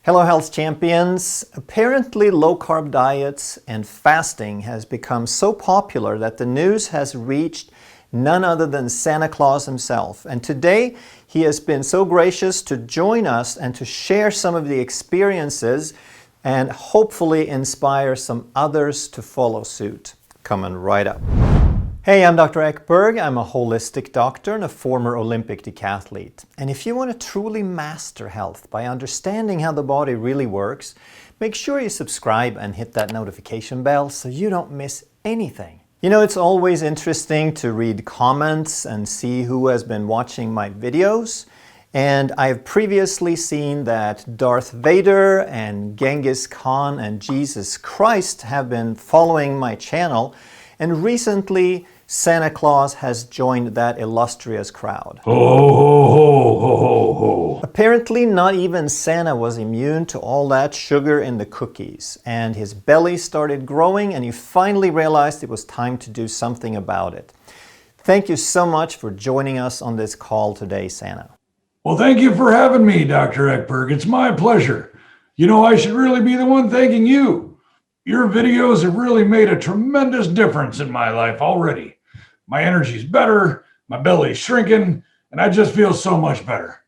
Hello Health Champions! Apparently low-carb diets and fasting has become so popular that the news has reached none other than Santa Claus himself. And today he has been so gracious to join us and to share some of the experiences and hopefully inspire some others to follow suit. Coming right up. Hey, I'm Dr. Ekberg. I'm a holistic doctor and a former Olympic decathlete. And if you want to truly master health by understanding how the body really works, make sure you subscribe and hit that notification bell so you don't miss anything. You know, it's always interesting to read comments and see who has been watching my videos. And I've previously seen that Darth Vader and Genghis Khan and Jesus Christ have been following my channel. And recently, Santa Claus has joined that illustrious crowd. Ho, ho, ho, ho, ho, ho. Apparently, not even Santa was immune to all that sugar in the cookies, and his belly started growing, and he finally realized it was time to do something about it. Thank you so much for joining us on this call today, Santa. Well, thank you for having me, Dr. Ekberg. It's my pleasure. You know, I should really be the one thanking you. Your videos have really made a tremendous difference in my life already. My energy's better, my belly's shrinking, and I just feel so much better.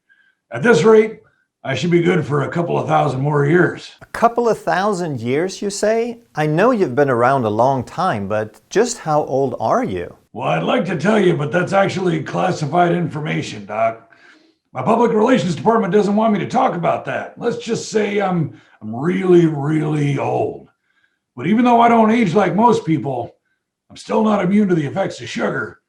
At this rate, I should be good for a couple of thousand more years. A couple of thousand years, you say? I know you've been around a long time, but just how old are you? Well, I'd like to tell you, but that's actually classified information, Doc. My public relations department doesn't want me to talk about that. Let's just say I'm really, really old. But even though I don't age like most people, I'm still not immune to the effects of sugar.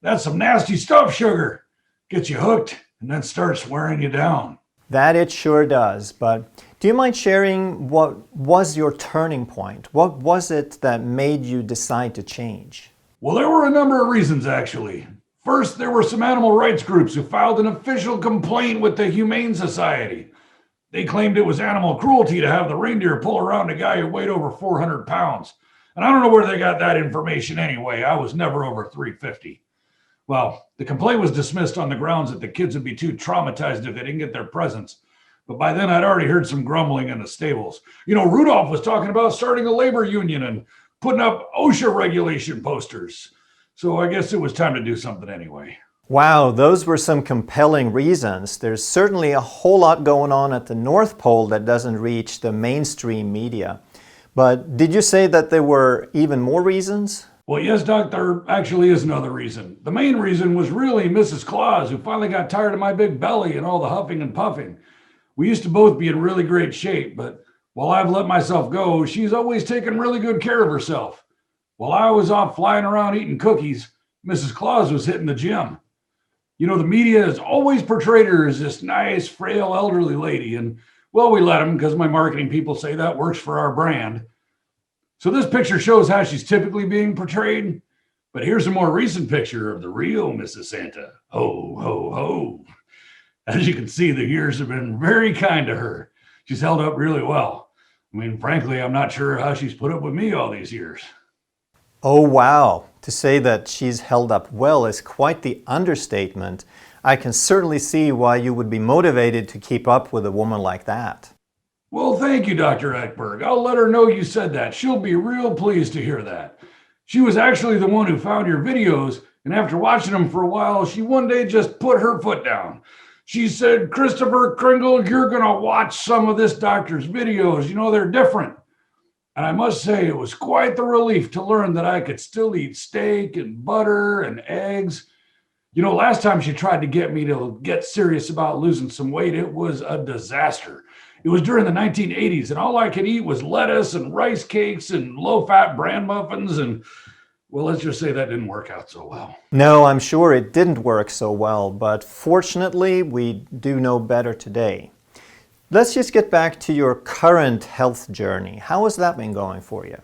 That's some nasty stuff, sugar. Gets you hooked and then starts wearing you down. That it sure does, but do you mind sharing what was your turning point? What was it that made you decide to change? Well, there were a number of reasons, actually. First, there were some animal rights groups who filed an official complaint with the Humane Society. They claimed it was animal cruelty to have the reindeer pull around a guy who weighed over 400 pounds. And I don't know where they got that information anyway. I was never over 350. Well, the complaint was dismissed on the grounds that the kids would be too traumatized if they didn't get their presents. But by then I'd already heard some grumbling in the stables. You know, Rudolph was talking about starting a labor union and putting up OSHA regulation posters. So I guess it was time to do something anyway. Wow, those were some compelling reasons. There's certainly a whole lot going on at the North Pole that doesn't reach the mainstream media. But did you say that there were even more reasons? Well, yes, Doc, there actually is another reason. The main reason was really Mrs. Claus, who finally got tired of my big belly and all the huffing and puffing. We used to both be in really great shape, but while I've let myself go, she's always taken really good care of herself. While I was off flying around eating cookies, Mrs. Claus was hitting the gym. You know, the media has always portrayed her as this nice, frail, elderly lady, and well, we let them because my marketing people say that works for our brand. So this picture shows how she's typically being portrayed. But here's a more recent picture of the real Mrs. Santa. Ho, ho, ho. As you can see, the years have been very kind to her. She's held up really well. I mean, frankly, I'm not sure how she's put up with me all these years. Oh, wow. To say that she's held up well is quite the understatement. I can certainly see why you would be motivated to keep up with a woman like that. Well, thank you, Dr. Ekberg. I'll let her know you said that. She'll be real pleased to hear that. She was actually the one who found your videos, and after watching them for a while, she one day just put her foot down. She said, "Christopher Kringle, you're going to watch some of this doctor's videos. You know, they're different." And I must say, it was quite the relief to learn that I could still eat steak and butter and eggs. You know, last time she tried to get me to get serious about losing some weight, it was a disaster. It was during the 1980s, and all I could eat was lettuce and rice cakes and low-fat bran muffins, and, well, let's just say that didn't work out so well. No, I'm sure it didn't work so well, but fortunately, we do know better today. Let's just get back to your current health journey. How has that been going for you?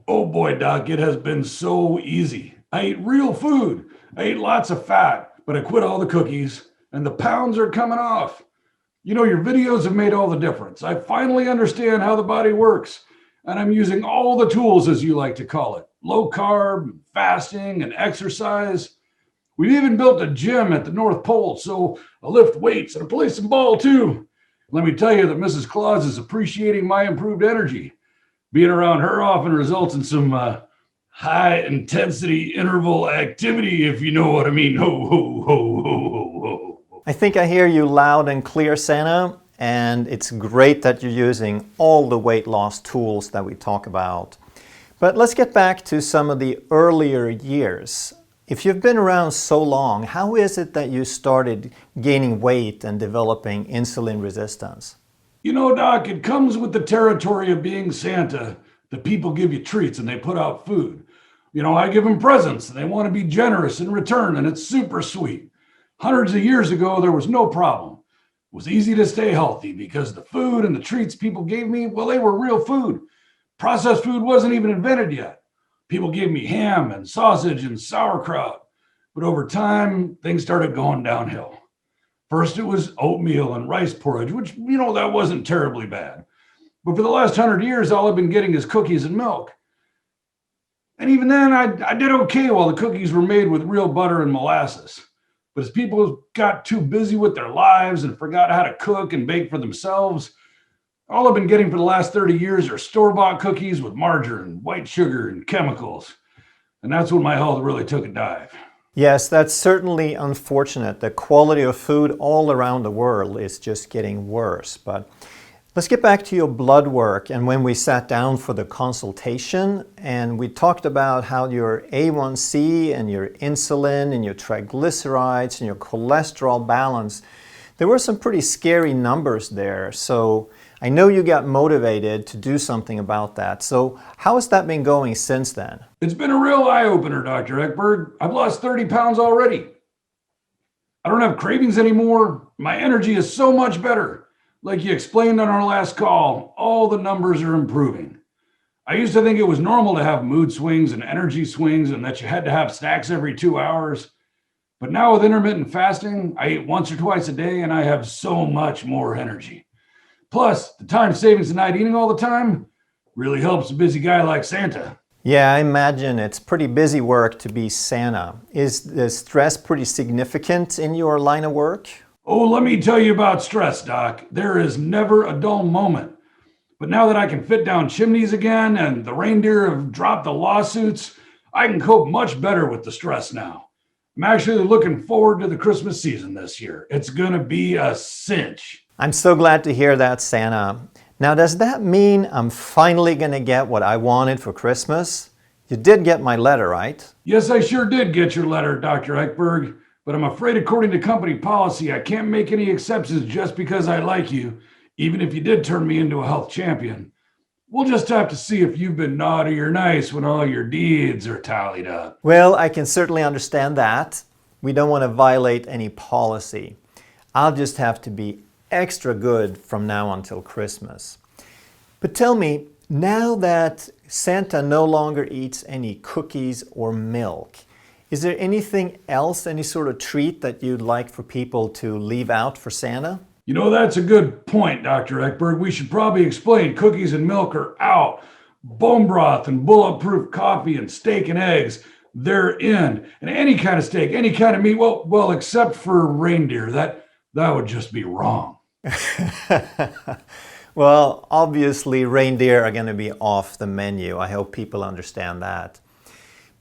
Oh boy, Doc, it has been so easy. I eat real food. I ate lots of fat, but I quit all the cookies, and the pounds are coming off. You know, your videos have made all the difference. I finally understand how the body works, and I'm using all the tools, as you like to call it. Low carb, fasting, and exercise. We've even built a gym at the North Pole, so I lift weights and I play some ball too. Let me tell you that Mrs. Claus is appreciating my improved energy. Being around her often results in some high intensity interval activity, if you know what I mean. Ho, ho, ho, ho, ho, ho. I think I hear you loud and clear, Santa, and it's great that you're using all the weight loss tools that we talk about. But let's get back to some of the earlier years. If you've been around so long, how is it that you started gaining weight and developing insulin resistance? You know, Doc, it comes with the territory of being Santa. The people give you treats and they put out food. You know, I give them presents and they want to be generous in return, and it's super sweet. Hundreds of years ago, there was no problem. It was easy to stay healthy because the food and the treats people gave me, well, they were real food. Processed food wasn't even invented yet. People gave me ham and sausage and sauerkraut. But over time, things started going downhill. First, it was oatmeal and rice porridge, which, you know, that wasn't terribly bad. But for the last 100 years, all I've been getting is cookies and milk. And even then, I did okay while the cookies were made with real butter and molasses. But as people got too busy with their lives and forgot how to cook and bake for themselves, all I've been getting for the last 30 years are store-bought cookies with margarine, white sugar, and chemicals. And that's when my health really took a dive. Yes, that's certainly unfortunate. The quality of food all around the world is just getting worse. But let's get back to your blood work and when we sat down for the consultation and we talked about how your A1C and your insulin and your triglycerides and your cholesterol balance, there were some pretty scary numbers there. So I know you got motivated to do something about that. So how has that been going since then? It's been a real eye-opener, Dr. Ekberg. I've lost 30 pounds already. I don't have cravings anymore. My energy is so much better. Like you explained on our last call, all the numbers are improving. I used to think it was normal to have mood swings and energy swings and that you had to have snacks every 2 hours. But now with intermittent fasting, I eat once or twice a day and I have so much more energy. Plus, the time savings and not eating all the time really helps a busy guy like Santa. Yeah, I imagine it's pretty busy work to be Santa. Is the stress pretty significant in your line of work? Oh, let me tell you about stress, Doc. There is never a dull moment. But now that I can fit down chimneys again and the reindeer have dropped the lawsuits, I can cope much better with the stress now. I'm actually looking forward to the Christmas season this year. It's going to be a cinch. I'm so glad to hear that, Santa. Now, does that mean I'm finally going to get what I wanted for Christmas? You did get my letter, right? Yes, I sure did get your letter, Dr. Ekberg, but I'm afraid according to company policy, I can't make any exceptions just because I like you, even if you did turn me into a health champion. We'll just have to see if you've been naughty or nice when all your deeds are tallied up. Well, I can certainly understand that. We don't want to violate any policy. I'll just have to be extra good from now until Christmas. But tell me, now that Santa no longer eats any cookies or milk, is there anything else, any sort of treat that you'd like for people to leave out for Santa? You know, that's a good point, Dr. Ekberg. We should probably explain cookies and milk are out. Bone broth and bulletproof coffee and steak and eggs, they're in. And any kind of steak, any kind of meat, well, except for reindeer, that would just be wrong. Well, obviously reindeer are going to be off the menu. I hope people understand that.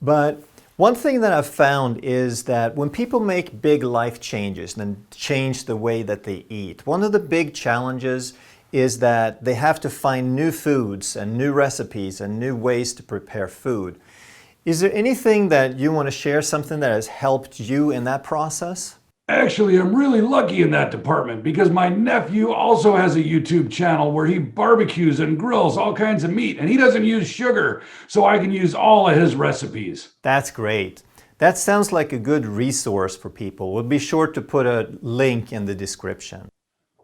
But one thing that I've found is that when people make big life changes and change the way that they eat, one of the big challenges is that they have to find new foods and new recipes and new ways to prepare food. Is there anything that you want to share, something that has helped you in that process? Actually, I'm really lucky in that department because my nephew also has a YouTube channel where he barbecues and grills all kinds of meat, and he doesn't use sugar, so I can use all of his recipes. That's great. That sounds like a good resource for people. We'll be sure to put a link in the description.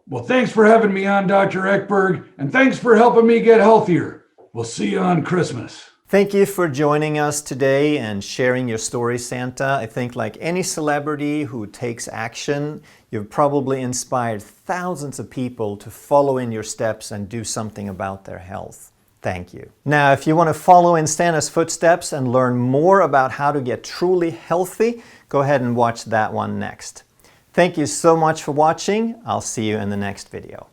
Well, thanks for having me on, Dr. Ekberg, and thanks for helping me get healthier. We'll see you on Christmas. Thank you for joining us today and sharing your story, Santa. I think like any celebrity who takes action, you've probably inspired thousands of people to follow in your steps and do something about their health. Thank you. Now, if you want to follow in Santa's footsteps and learn more about how to get truly healthy, go ahead and watch that one next. Thank you so much for watching. I'll see you in the next video.